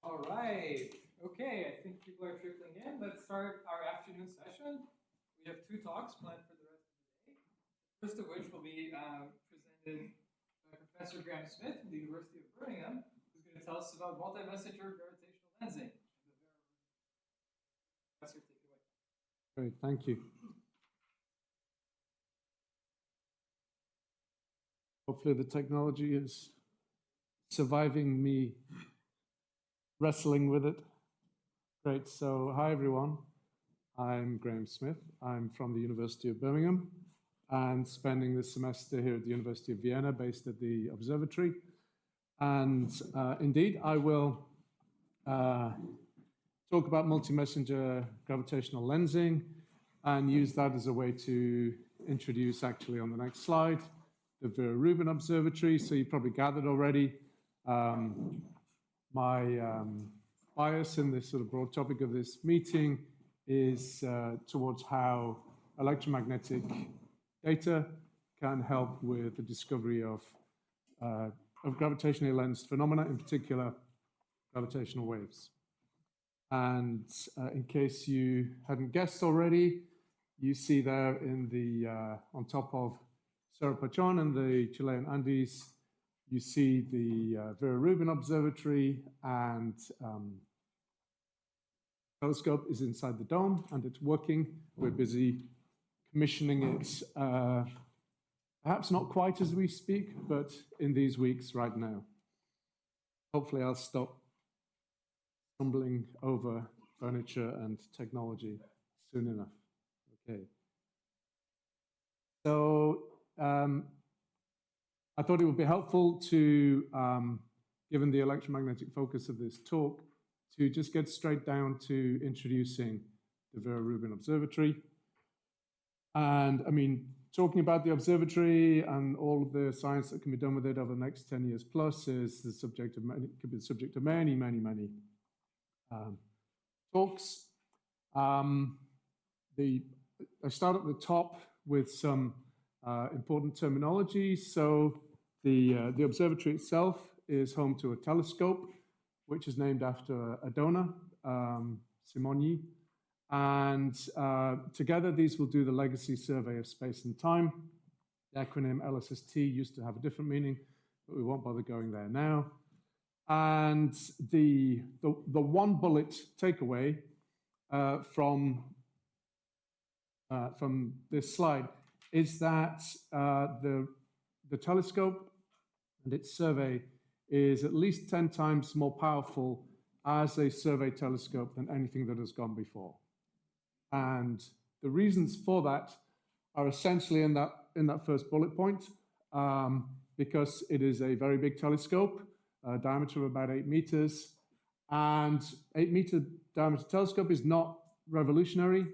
All right. Okay, I think people are trickling in. Let's start our afternoon session. We have two talks planned for the rest of the day. First of which will be presented by Professor Graham Smith from the University of Birmingham, who's going to tell us about multi-messenger gravitational lensing. Professor, take it away. Great, thank you. Hopefully the technology is surviving me wrestling with it. Great, so hi everyone. I'm Graham Smith. I'm from the University of Birmingham and spending this semester here at the University of Vienna based at the observatory. And indeed, I will talk about multi-messenger gravitational lensing and use that as a way to introduce, actually on the next slide, the Vera Rubin Observatory. So you probably gathered already my bias in this sort of broad topic of this meeting is towards how electromagnetic data can help with the discovery of gravitationally lensed phenomena, in particular gravitational waves. And in case you hadn't guessed already, you see there in the on top of Cerro Pachon and the Chilean Andes, you see the Vera Rubin Observatory, and telescope is inside the dome and it's working. We're busy commissioning it, perhaps not quite as we speak, but in these weeks right now. Hopefully I'll stop stumbling over furniture and technology soon enough. Okay. So I thought it would be helpful to, given the electromagnetic focus of this talk, to just get straight down to introducing the Vera Rubin Observatory. And I mean, talking about the observatory and all of the science that can be done with it over the next 10 years plus is the subject of many, could be the subject of many talks. I start at the top with some important terminology. So the observatory itself is home to a telescope, which is named after a donor, Simoni. And together, these will do the legacy survey of space and time. The acronym LSST used to have a different meaning, but we won't bother going there now. And the one bullet takeaway from this slide is that the telescope and its survey is at least 10 times more powerful as a survey telescope than anything that has gone before. And the reasons for that are essentially in that first bullet point, because it is a very big telescope, a diameter of about 8 meters, and 8-meter diameter telescope is not revolutionary,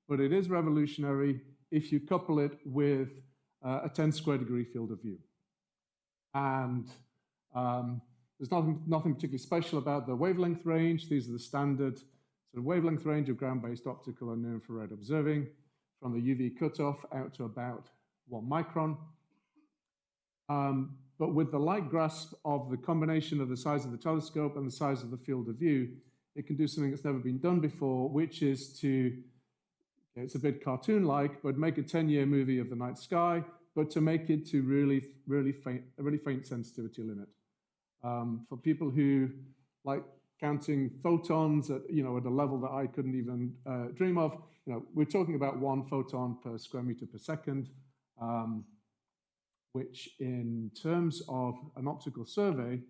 but it is revolutionary if you couple it with a 10 square degree field of view. And there's nothing particularly special about the wavelength range. These are the standard sort of wavelength range of ground-based optical and near-infrared observing, from the UV cutoff out to about 1 micron. But with the light grasp of the combination of the size of the telescope and the size of the field of view, it can do something that's never been done before, which is to, it's a bit cartoon-like, but make a 10-year movie of the night sky, but to make it to a really faint sensitivity limit. For people who like counting photons at, at a level that I couldn't even dream of, we're talking about 1 photon per square meter per second, which in terms of an optical survey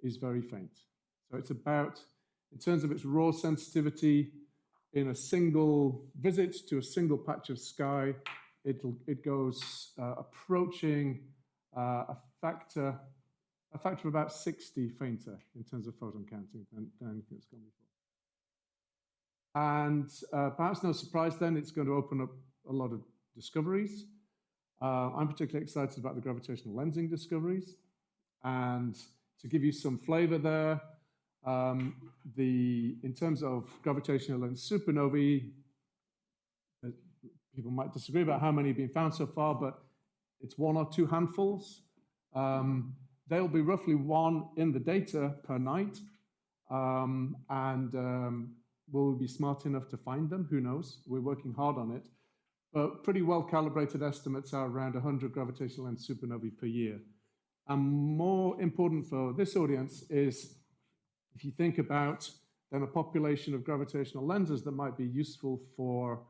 is very faint. So it's about, in terms of its raw sensitivity, in a single visit to a single patch of sky, it goes approaching a factor of about 60 fainter in terms of photon counting than anything that's gone before. And perhaps no surprise then, it's going to open up a lot of discoveries. I'm particularly excited about the gravitational lensing discoveries. And to give you some flavor there, in terms of gravitational lens supernovae, people might disagree about how many have been found so far, but it's 1 or 2 handfuls. There'll be roughly 1 in the data per night. will we be smart enough to find them? Who knows? We're working hard on it. But pretty well calibrated estimates are around 100 gravitational lens supernovae per year. And more important for this audience is, if you think about then a population of gravitational lenses that might be useful for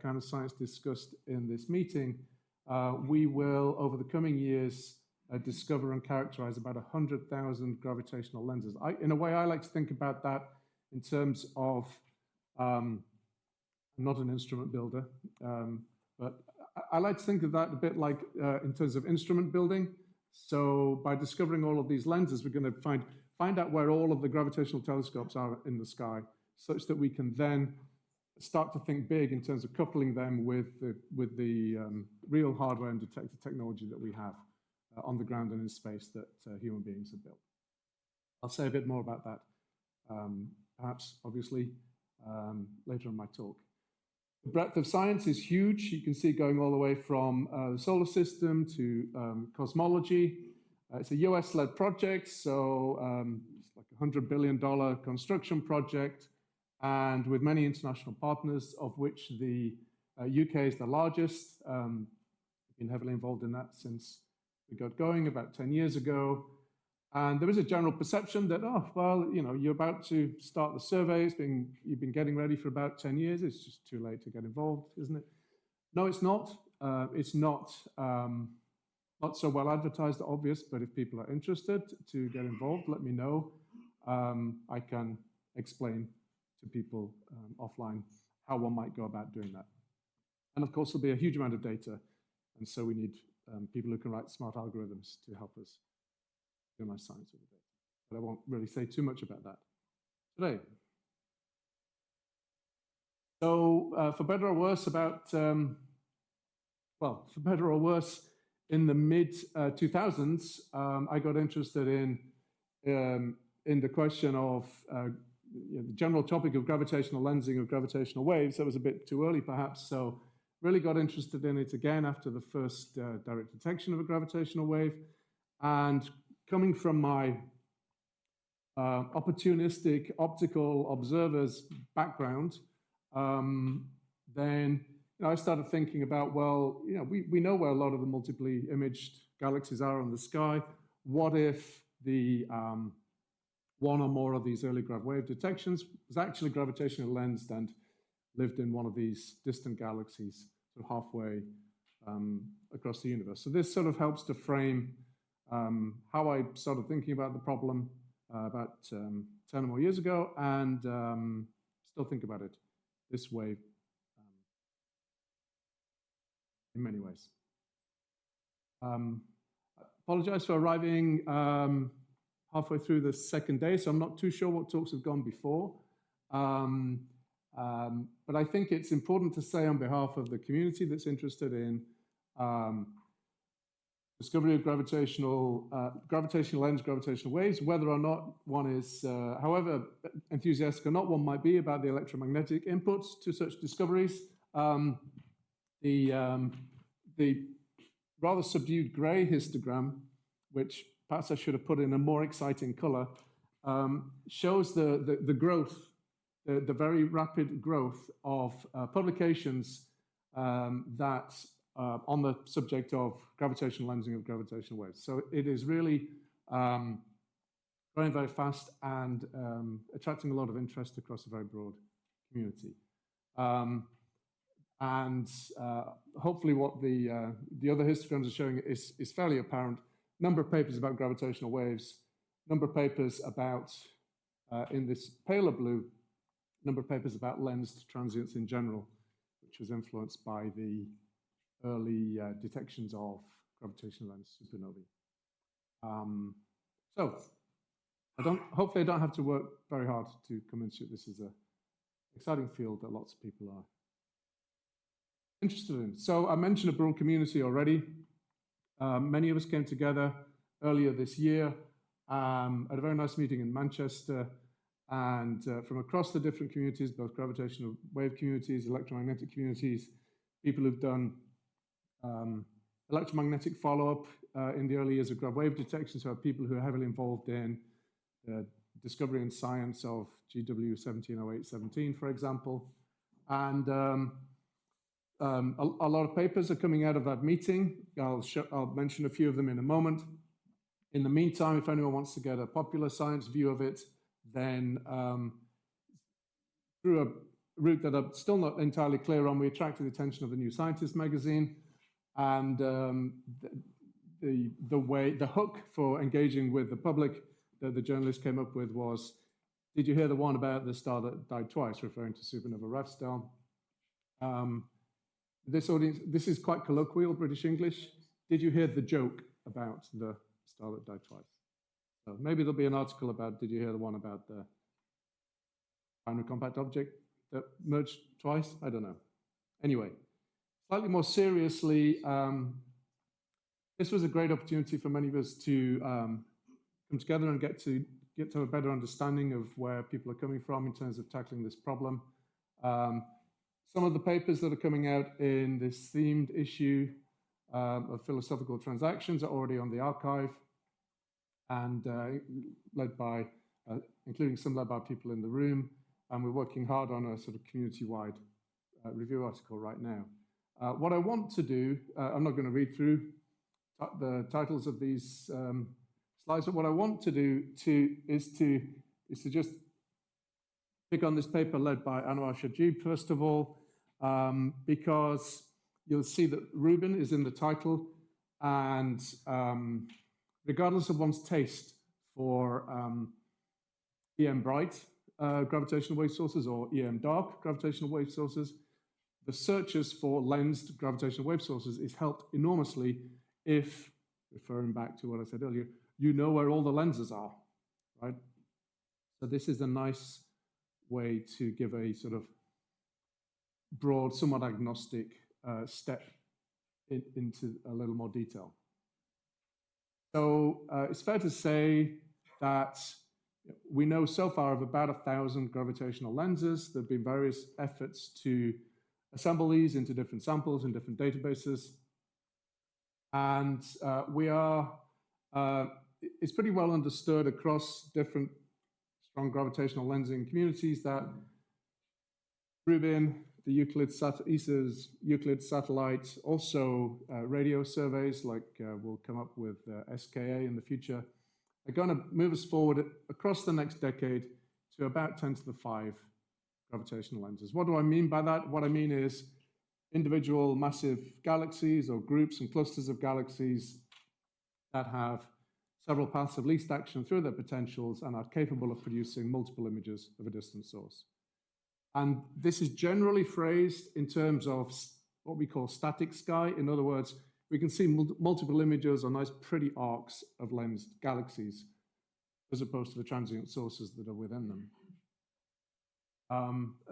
kind of science discussed in this meeting, we will, over the coming years, discover and characterize about 100,000 gravitational lenses. In a way, I like to think about that in terms of, I'm not an instrument builder, but I like to think of that a bit like in terms of instrument building. So by discovering all of these lenses, we're going to find out where all of the gravitational telescopes are in the sky, such that we can then start to think big in terms of coupling them with the real hardware and detector technology that we have on the ground and in space that human beings have built. I'll say a bit more about that, perhaps, obviously, later in my talk. The breadth of science is huge. You can see going all the way from the solar system to cosmology. It's a US-led project, so it's like a $100 billion construction project, and with many international partners, of which the UK is the largest. I've been heavily involved in that since we got going about 10 years ago. And there is a general perception that, oh, well, you know, you're about to start the survey. You've been getting ready for about 10 years. It's just too late to get involved, isn't it? No, it's not. It's not so well advertised, obvious, but if people are interested to get involved, let me know. I can explain to people offline how one might go about doing that. And of course, there'll be a huge amount of data. And so we need people who can write smart algorithms to help us do my science with the data. But I won't really say too much about that today. So for better or worse, for better or worse, in the mid-2000s, I got interested in the question of the general topic of gravitational lensing of gravitational waves. That was a bit too early, perhaps, so really got interested in it again after the first direct detection of a gravitational wave. And coming from my opportunistic optical observer's background, then I started thinking about, well, we know where a lot of the multiply imaged galaxies are in the sky. What if the one or more of these early grav wave detections was actually gravitationally lensed and lived in one of these distant galaxies, sort of halfway across the universe? So this sort of helps to frame how I started thinking about the problem about 10 or more years ago, and still think about it this way in many ways. Apologize for arriving halfway through the second day, so I'm not too sure what talks have gone before. But I think it's important to say on behalf of the community that's interested in discovery of gravitational lens, gravitational waves, whether or not one is, however enthusiastic or not one might be about the electromagnetic inputs to such discoveries, the rather subdued gray histogram, which perhaps I should have put in a more exciting color, shows the growth, the very rapid growth of publications that on the subject of gravitational lensing of gravitational waves. So it is really growing very fast and attracting a lot of interest across a very broad community. Hopefully what the other histograms are showing is fairly apparent. Number of papers about gravitational waves, number of papers about, in this paler blue, number of papers about lensed transients in general, which was influenced by the early detections of gravitational lens supernovae. So hopefully I don't have to work very hard to convince you this is an exciting field that lots of people are interested in. So I mentioned a broad community already. Many of us came together earlier this year at a very nice meeting in Manchester, and from across the different communities, both gravitational wave communities, electromagnetic communities, people who've done electromagnetic follow-up in the early years of grav wave detection, so people who are heavily involved in discovery and science of GW 170817, for example. And a lot of papers are coming out of that meeting. I'll mention a few of them in a moment. In the meantime, if anyone wants to get a popular science view of it, then through a route that I'm still not entirely clear on, we attracted the attention of the New Scientist magazine. And the hook for engaging with the public that the journalist came up with was, did you hear the one about the star that died twice, referring to supernova Rafstar? This audience, this is quite colloquial British English. Did you hear the joke about the star that died twice? So maybe there'll be an article about, did you hear the one about the primary compact object that merged twice? I don't know. Anyway, slightly more seriously, this was a great opportunity for many of us to come together and get to a better understanding of where people are coming from in terms of tackling this problem. Some of the papers that are coming out in this themed issue of Philosophical Transactions are already on the archive and led by, including some led by people in the room. And we're working hard on a sort of community-wide review article right now. What I want to do, I'm not going to read through the titles of these slides, but what I want to do is to just pick on this paper led by Anwar Shajib, first of all, because you'll see that Rubin is in the title, and regardless of one's taste for EM bright gravitational wave sources or EM dark gravitational wave sources, the searches for lensed gravitational wave sources is helped enormously if, referring back to what I said earlier, you know where all the lenses are, right? So this is a nice way to give a sort of broad, somewhat agnostic step into a little more detail. So it's fair to say that we know so far of about 1,000 gravitational lenses. There have been various efforts to assemble these into different samples in different databases. And it's pretty well understood across different strong gravitational lensing communities that Rubin, the ESA's Euclid satellite, also radio surveys like we'll come up with SKA in the future, are going to move us forward across the next decade to about 10 to the 5 gravitational lenses. What do I mean by that? What I mean is individual massive galaxies or groups and clusters of galaxies that have several paths of least action through their potentials and are capable of producing multiple images of a distant source. And this is generally phrased in terms of what we call static sky. In other words, we can see multiple images or nice pretty arcs of lensed galaxies as opposed to the transient sources that are within them.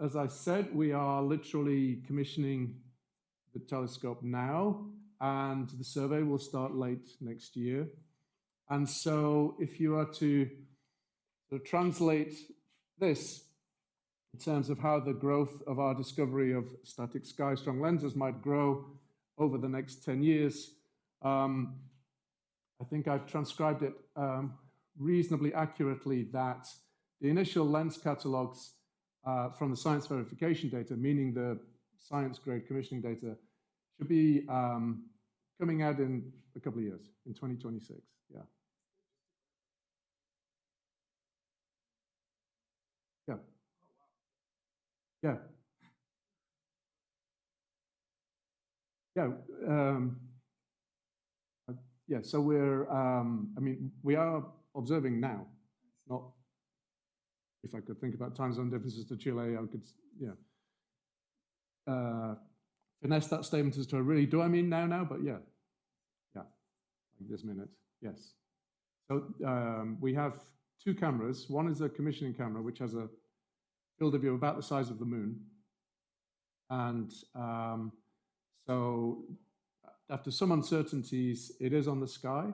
As I said, we are literally commissioning the telescope now, and the survey will start late next year. And so if you are to sort of translate this in terms of how the growth of our discovery of static sky strong lenses might grow over the next 10 years, I think I've transcribed it reasonably accurately that the initial lens catalogs from the science verification data, meaning the science grade commissioning data, should be coming out in a couple of years, in 2026, yeah. Yeah. Yeah. Yeah. Yeah, so we're, I mean, we are observing now. Not, if I could think about time zone differences to Chile, I could, yeah. Finesse that statement as to really, do I mean now? But yeah, like this minute, yes. So we have two cameras. One is a commissioning camera, which has a field of view about the size of the moon. And so after some uncertainties, it is on the sky,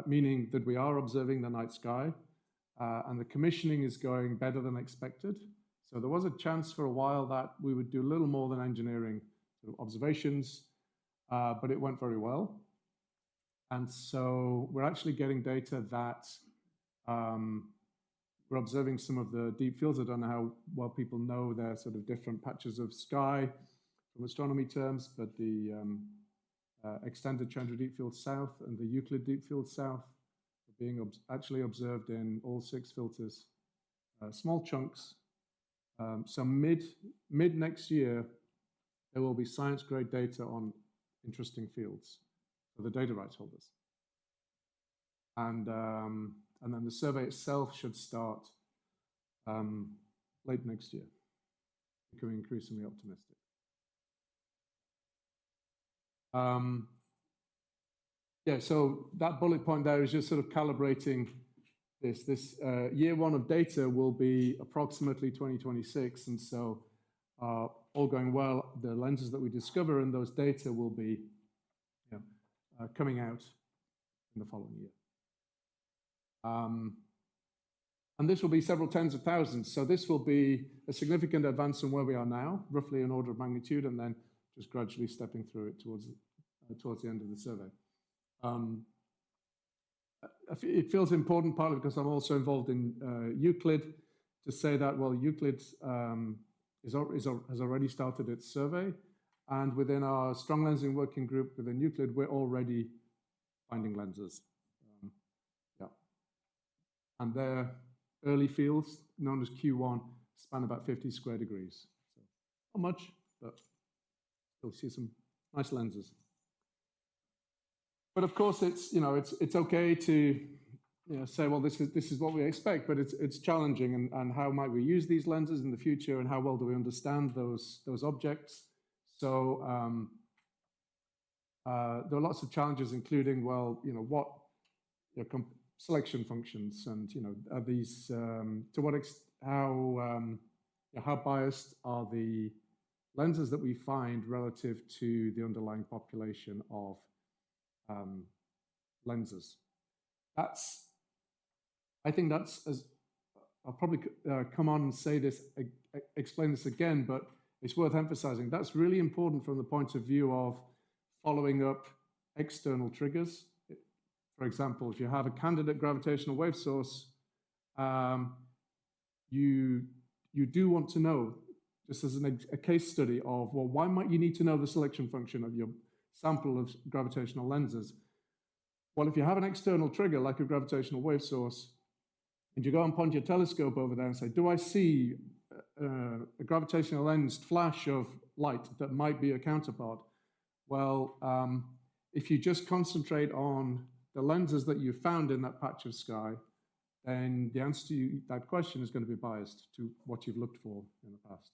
meaning that we are observing the night sky. And the commissioning is going better than expected. So there was a chance for a while that we would do a little more than engineering sort of observations, but it went very well. And so we're actually getting data that we're observing some of the deep fields. I don't know how well people know their sort of different patches of sky from astronomy terms, but the extended Chandra Deep Field South and the Euclid Deep Field South are being actually observed in all 6 filters, small chunks. So mid next year, there will be science-grade data on interesting fields for the data rights holders. And then the survey itself should start late next year, becoming increasingly optimistic. Yeah, so that bullet point there is just sort of calibrating this. This year 1 of data will be approximately 2026, and so all going well, the lenses that we discover in those data will be coming out in the following year. And this will be several tens of thousands, so this will be a significant advance from where we are now, roughly an order of magnitude, and then just gradually stepping through it towards the end of the survey. It feels important, partly because I'm also involved in Euclid, to say that, well, Euclid has already started its survey, and within our strong lensing working group within Euclid, we're already finding lenses. And their early fields, known as Q1, span about 50 square degrees. So not much, but you'll see some nice lenses. But of course, it's okay to say, well, this is what we expect, but it's challenging, and how might we use these lenses in the future, and how well do we understand those objects? So there are lots of challenges, including, well, what selection functions, and are these to what extent, how biased are the lenses that we find relative to the underlying population of lenses? I think that's, as I'll probably come on and say this, explain this again, but it's worth emphasizing. That's really important from the point of view of following up external triggers. For example, if you have a candidate gravitational wave source, you do want to know, just as a case study of, well, why might you need to know the selection function of your sample of gravitational lenses? Well, if you have an external trigger, like a gravitational wave source, and you go and point your telescope over there and say, do I see a gravitational lensed flash of light that might be a counterpart? Well, if you just concentrate on the lenses that you found in that patch of sky, then the answer to that question is going to be biased to what you've looked for in the past.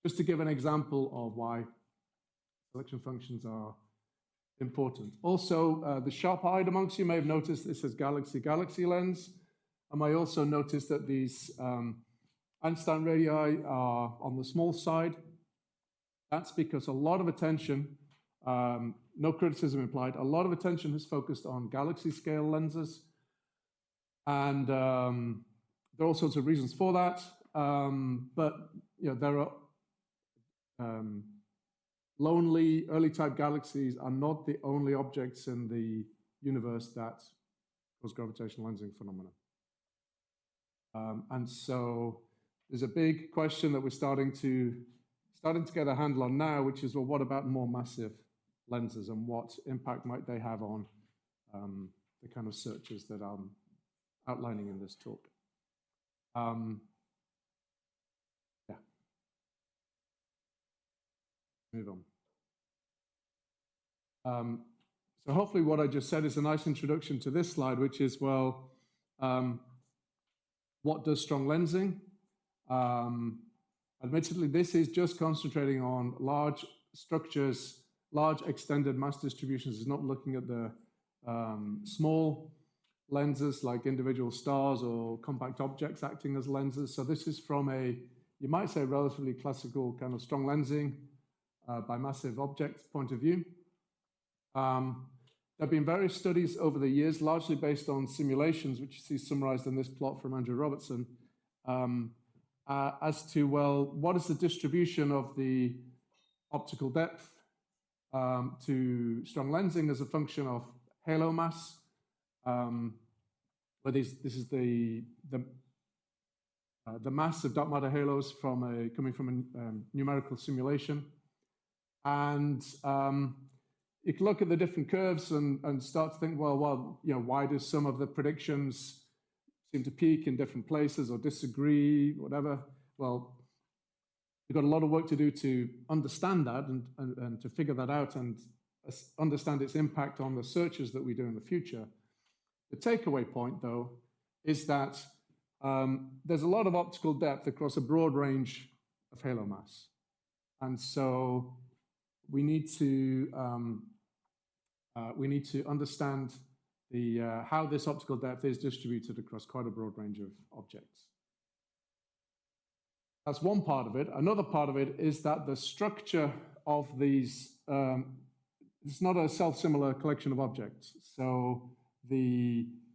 Just to give an example of why selection functions are important. Also, the sharp-eyed amongst you may have noticed this as galaxy-galaxy lens. And I also noticed that these Einstein radii are on the small side. That's because a lot of attention, no criticism implied, a lot of attention has focused on galaxy-scale lenses. And there are all sorts of reasons for that. But there are lonely early-type galaxies are not the only objects in the universe that cause gravitational lensing phenomena. And so there's a big question that we're starting to get a handle on now, which is, well, what about more massive lenses, and what impact might they have on the kind of searches that I'm outlining in this talk? Yeah. Move on. So hopefully what I just said is a nice introduction to this slide, which is, well, what does strong lensing? Admittedly, this is just concentrating on large structures, large extended mass distributions. It's not looking at the small lenses like individual stars or compact objects acting as lenses. So this is from you might say, relatively classical kind of strong lensing by massive objects point of view. There have been various studies over the years, largely based on simulations, which you see summarized in this plot from Andrew Robertson, as to, well, what is the distribution of the optical depth to strong lensing as a function of halo mass, where this is the the mass of dark matter halos coming from a numerical simulation. And you can look at the different curves and start to think, well, why do some of the predictions seem to peak in different places or disagree, whatever? Well, we've got a lot of work to do to understand that and to figure that out and understand its impact on the searches that we do in the future. The takeaway point, though, is that there's a lot of optical depth across a broad range of halo mass. And so we need to understand how this optical depth is distributed across quite a broad range of objects. That's one part of it. Another part of it is that the structure of these, it's not a self-similar collection of objects. So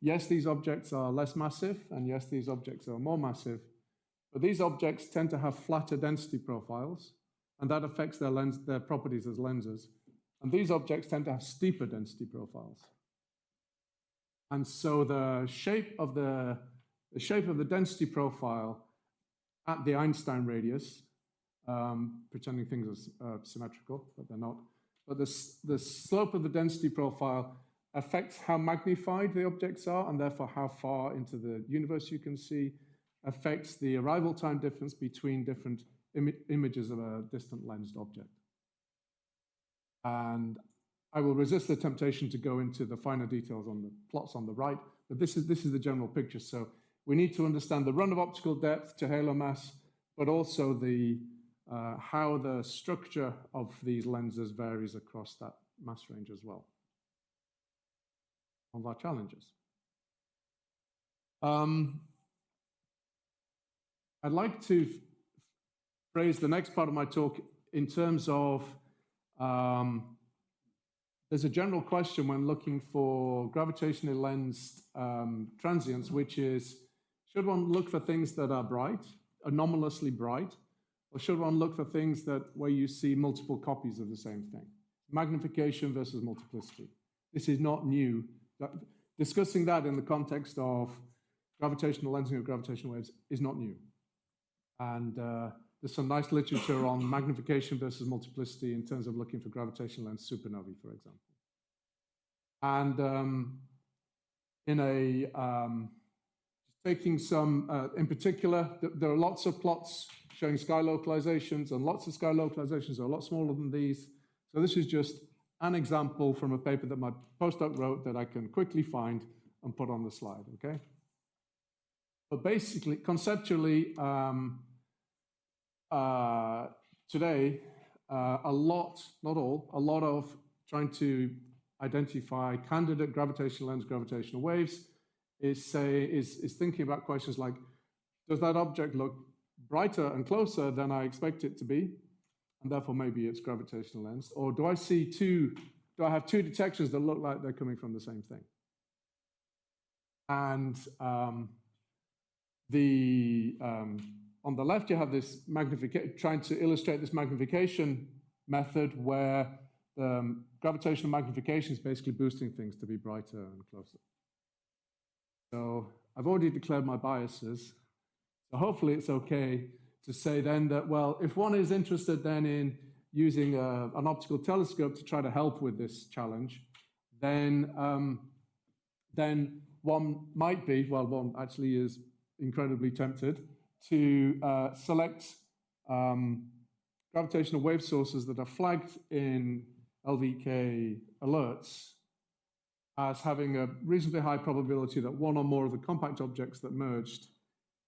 yes, these objects are less massive, and yes, these objects are more massive, but these objects tend to have flatter density profiles, and that affects their properties as lenses. And these objects tend to have steeper density profiles. And so the shape of the density profile at the Einstein radius, pretending things are symmetrical, but they're not, but the slope of the density profile affects how magnified the objects are, and therefore how far into the universe you can see, affects the arrival time difference between different images of a distant lensed object. And I will resist the temptation to go into the finer details on the plots on the right, but this is the general picture. So we need to understand the run of optical depth to halo mass, but also how the structure of these lenses varies across that mass range as well. One of our challenges. I'd like to phrase the next part of my talk in terms of there's a general question when looking for gravitationally lensed transients, which is, should one look for things that are bright, anomalously bright, or should one look for things where you see multiple copies of the same thing? Magnification versus multiplicity. This is not new. Discussing that in the context of gravitational lensing of gravitational waves is not new. And there's some nice literature on magnification versus multiplicity in terms of looking for gravitational lens supernovae, for example. And taking some, in particular, there are lots of plots showing sky localizations, and lots of sky localizations are a lot smaller than these. So this is just an example from a paper that my postdoc wrote that I can quickly find and put on the slide, okay? But basically, conceptually, today, a lot, not all, a lot of trying to identify candidate gravitational lens gravitational waves is thinking about questions like, does that object look brighter and closer than I expect it to be? And therefore maybe it's gravitational lens. Or do I have two detections that look like they're coming from the same thing? And on the left, you have this trying to illustrate this magnification method where gravitational magnification is basically boosting things to be brighter and closer. So I've already declared my biases. So hopefully it's okay to say then that, well, if one is interested then in using an optical telescope to try to help with this challenge, then one might be, well, one actually is incredibly tempted to select gravitational wave sources that are flagged in LVK alerts as having a reasonably high probability that one or more of the compact objects that merged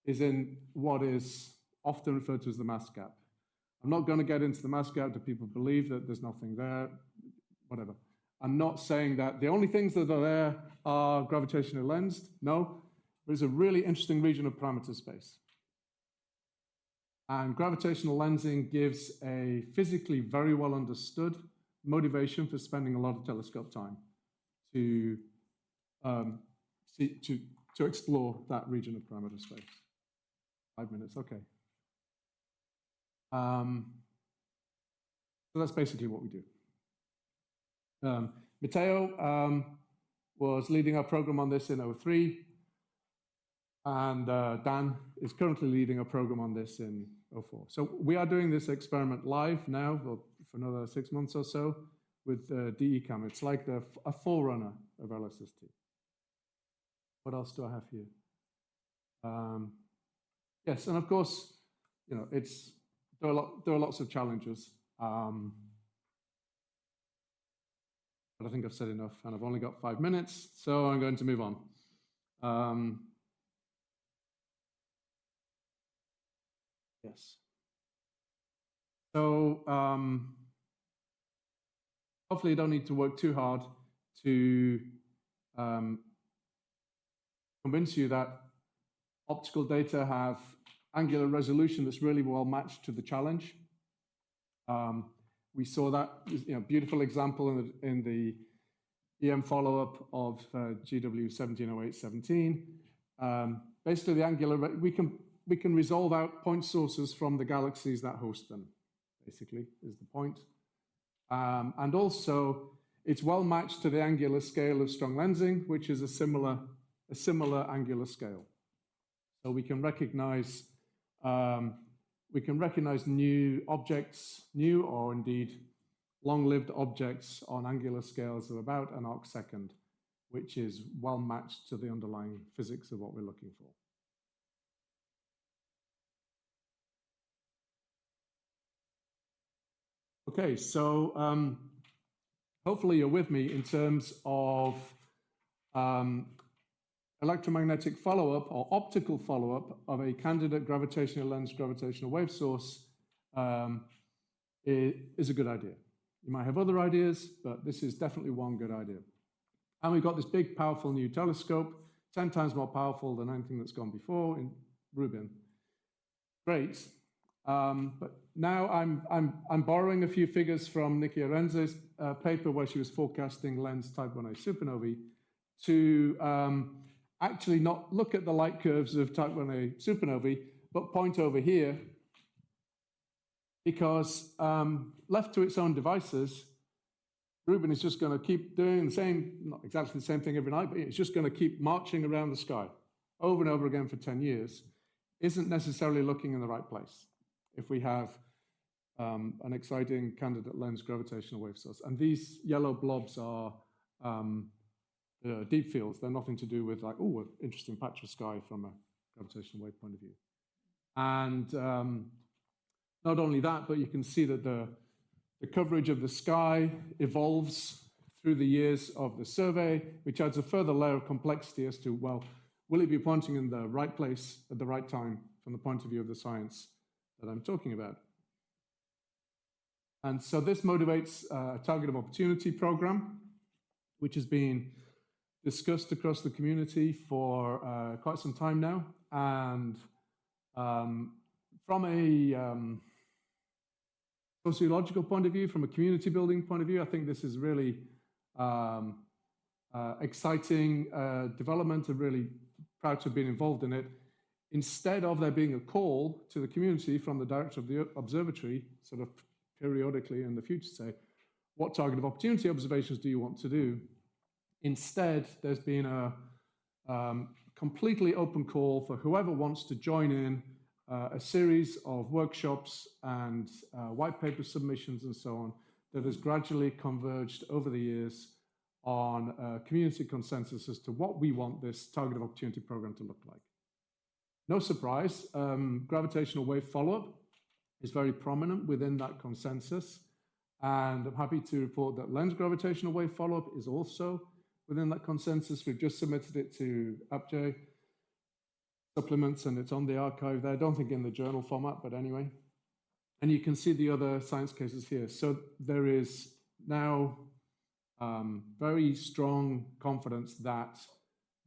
is in what is often referred to as the mass gap. I'm not going to get into the mass gap. Do people believe that there's nothing there? Whatever. I'm not saying that the only things that are there are gravitationally lensed. No, but it's a really interesting region of parameter space. And gravitational lensing gives a physically very well understood motivation for spending a lot of telescope time to explore that region of parameter space. 5 minutes, okay. So that's basically what we do. Matteo was leading our program on this in 2003. And Dan is currently leading a program on this in 04. So we are doing this experiment live now for another 6 months or so with DECAM. It's like a forerunner of LSST. What else do I have here? Yes, and of course, you know, there are lots of challenges. But I think I've said enough, and I've only got 5 minutes, so I'm going to move on. Yes. So hopefully you don't need to work too hard to convince you that optical data have angular resolution that's really well matched to the challenge. We saw that, you know, beautiful example in the EM follow-up of GW 170817. Basically, the angular, we can resolve out point sources from the galaxies that host them, basically, is the point. And also, it's well matched to the angular scale of strong lensing, which is a similar angular scale. So we can recognize new objects, new or indeed long-lived objects on angular scales of about an arcsecond, which is well matched to the underlying physics of what we're looking for. Okay, so hopefully you're with me in terms of electromagnetic follow-up or optical follow-up of a candidate gravitational lens gravitational wave source is a good idea. You might have other ideas, but this is definitely one good idea. And we've got this big, powerful new telescope, 10 times more powerful than anything that's gone before in Rubin. Great. But now I'm borrowing a few figures from Nikki Arenze's paper where she was forecasting lens type 1a supernovae to actually not look at the light curves of type 1a supernovae, but point over here, because left to its own devices, Rubin is just going to keep doing the same, not exactly the same thing every night, but it's just going to keep marching around the sky over and over again for 10 years, isn't necessarily looking in the right place if we have an exciting candidate lens gravitational wave source. And these yellow blobs are deep fields. They're nothing to do with like, oh, an interesting patch of sky from a gravitational wave point of view. And not only that, but you can see that the coverage of the sky evolves through the years of the survey, which adds a further layer of complexity as to, well, will it be pointing in the right place at the right time from the point of view of the science that I'm talking about? And so this motivates a target of opportunity program, which has been discussed across the community for quite some time now. And from a sociological point of view, from a community building point of view, I think this is really exciting development. I'm really proud to have been involved in it. Instead of there being a call to the community from the director of the observatory, sort of periodically in the future, say, what target of opportunity observations do you want to do? Instead, there's been a completely open call for whoever wants to join in a series of workshops and white paper submissions and so on that has gradually converged over the years on community consensus as to what we want this target of opportunity program to look like. No surprise, gravitational wave follow-up is very prominent within that consensus. And I'm happy to report that lens gravitational wave follow-up is also within that consensus. We've just submitted it to APJ supplements and it's on the archive there. I don't think in the journal format, but anyway. And you can see the other science cases here. So there is now very strong confidence that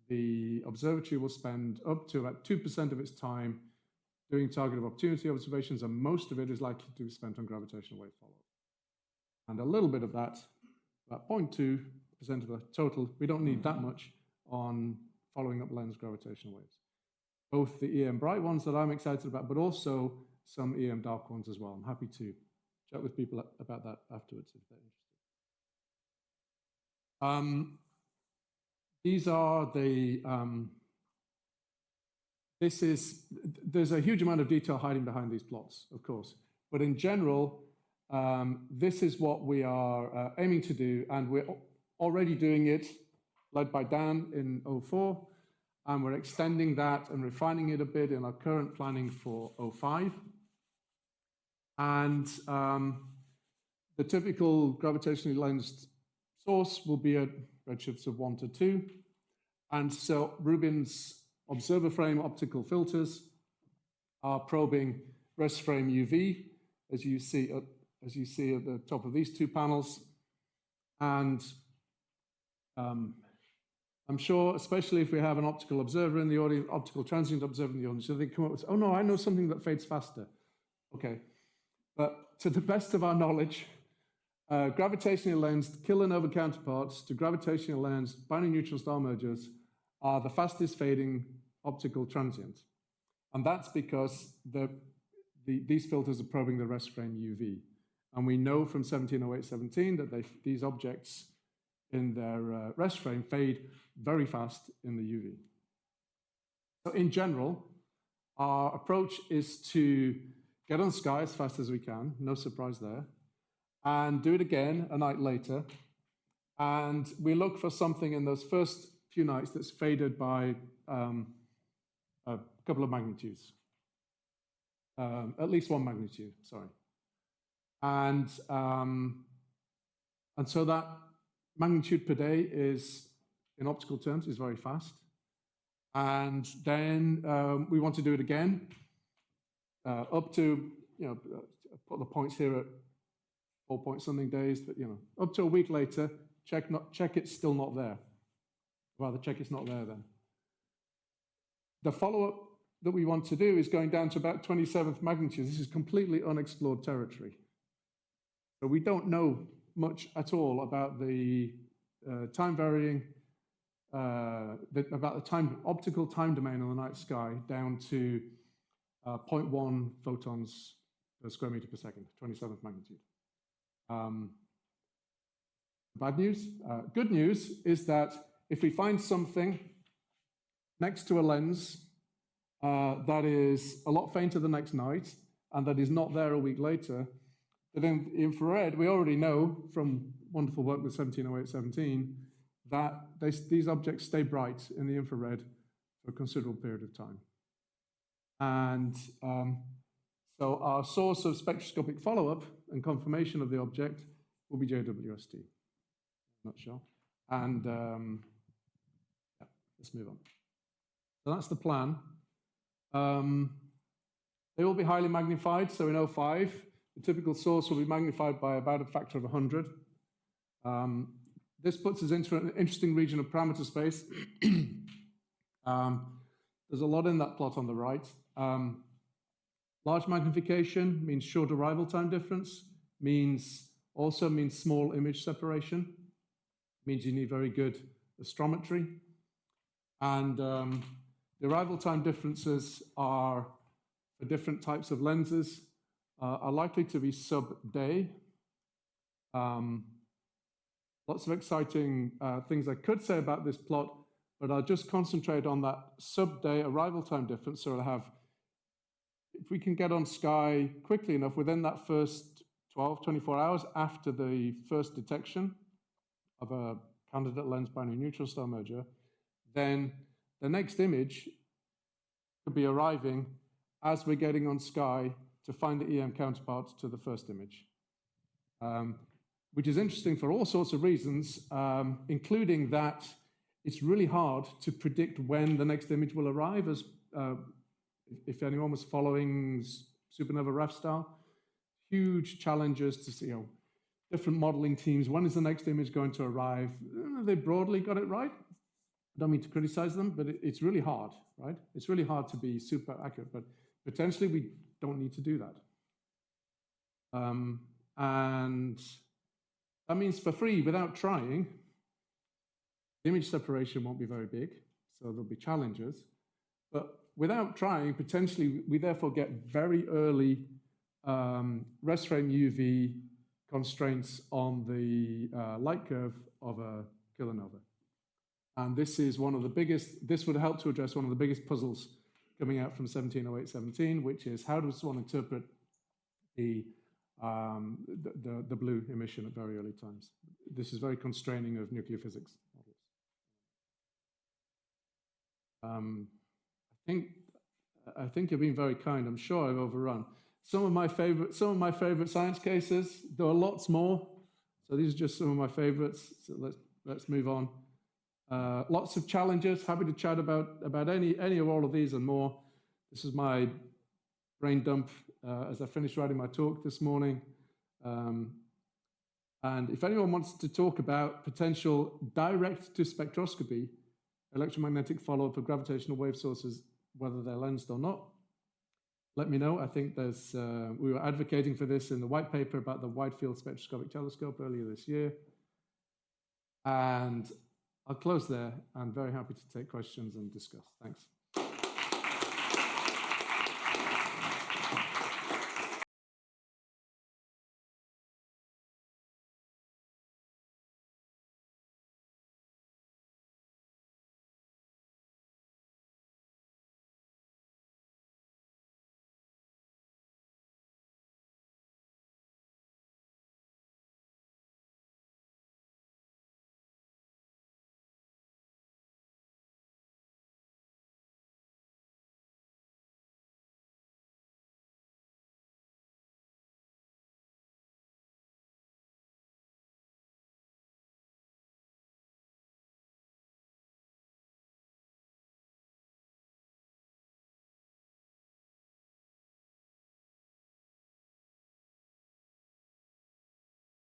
the observatory will spend up to about 2% of its time doing target of opportunity observations, and most of it is likely to be spent on gravitational wave follow-up. And a little bit of that, about 0.2% of the total, we don't need that much on following up lens gravitational waves. Both the EM bright ones that I'm excited about, but also some EM dark ones as well. I'm happy to chat with people about that afterwards if they're interested. These are the there's a huge amount of detail hiding behind these plots, of course. But in general, this is what we are aiming to do, and we're already doing it, led by Dan in '04, and we're extending that and refining it a bit in our current planning for '05. And the typical gravitationally lensed source will be at redshifts of 1 to 2. And so Rubin's observer frame optical filters are probing rest frame UV, as you see at the top of these two panels. And I'm sure, especially if we have an optical observer in the audience, optical transient observer in the audience, so they come up with, oh no, I know something that fades faster. Okay, but to the best of our knowledge, gravitationally lensed kilonova counterparts to gravitationally lensed binary neutral star mergers are the fastest fading optical transient. And that's because these filters are probing the rest frame UV. And we know from 1708-17 that these objects in their rest frame fade very fast in the UV. So in general, our approach is to get on the sky as fast as we can, no surprise there, and do it again a night later. And we look for something in those first few nights that's faded by a couple of magnitudes, at least one magnitude, sorry. And so that magnitude per day is, in optical terms, is very fast. And then we want to do it again, up to, put the points here at 4 point something days, but up to a week later, check it's still not there. Rather, check it's not there then. The follow-up that we want to do is going down to about 27th magnitude. This is completely unexplored territory. So we don't know much at all about the time varying, about the optical time domain on the night sky down to 0.1 photons per square meter per second, 27th magnitude. Bad news. Good news is that if we find something next to a lens that is a lot fainter the next night and that is not there a week later, then in infrared, we already know from wonderful work with 1708-17 that these objects stay bright in the infrared for a considerable period of time. And so our source of spectroscopic follow-up and confirmation of the object will be JWST. Not sure. And yeah, let's move on. So that's the plan. They will be highly magnified. So in 05, the typical source will be magnified by about a factor of 100. This puts us into an interesting region of parameter space. There's a lot in that plot on the right. Large magnification means short arrival time difference, also means small image separation, means you need very good astrometry. And the arrival time differences are, for different types of lenses, are likely to be sub-day. Lots of exciting things I could say about this plot, but I'll just concentrate on that sub-day arrival time difference. So I'll have, if we can get on sky quickly enough within that first 12, 24 hours after the first detection of a candidate lens binary neutral star merger, then the next image could be arriving as we're getting on sky to find the EM counterpart to the first image, which is interesting for all sorts of reasons, including that it's really hard to predict when the next image will arrive. As if anyone was following supernova RAF star, huge challenges to see different modeling teams. When is the next image going to arrive? They broadly got it right. I don't mean to criticize them, but it's really hard, right? It's really hard to be super accurate, but potentially we don't need to do that. And that means for free, without trying, image separation won't be very big, so there'll be challenges. But without trying, potentially, we therefore get very early rest frame UV constraints on the light curve of a kilonova. And this is one of the biggest, this would help to address one of the biggest puzzles coming out from 1708-17, which is how does one interpret the blue emission at very early times. This is very constraining of nuclear physics models. I think you're being very kind. I'm sure I've overrun. Some of my favorite science cases. There are lots more. So these are just some of my favorites. So let's move on. Lots of challenges. Happy to chat about any or all of these and more. This is my brain dump as I finished writing my talk this morning. And if anyone wants to talk about potential direct to spectroscopy, electromagnetic follow-up of gravitational wave sources, whether they're lensed or not, let me know. I think there's, we were advocating for this in the white paper about the Wide Field Spectroscopic Telescope earlier this year. And I'll close there. I'm very happy to take questions and discuss. Thanks.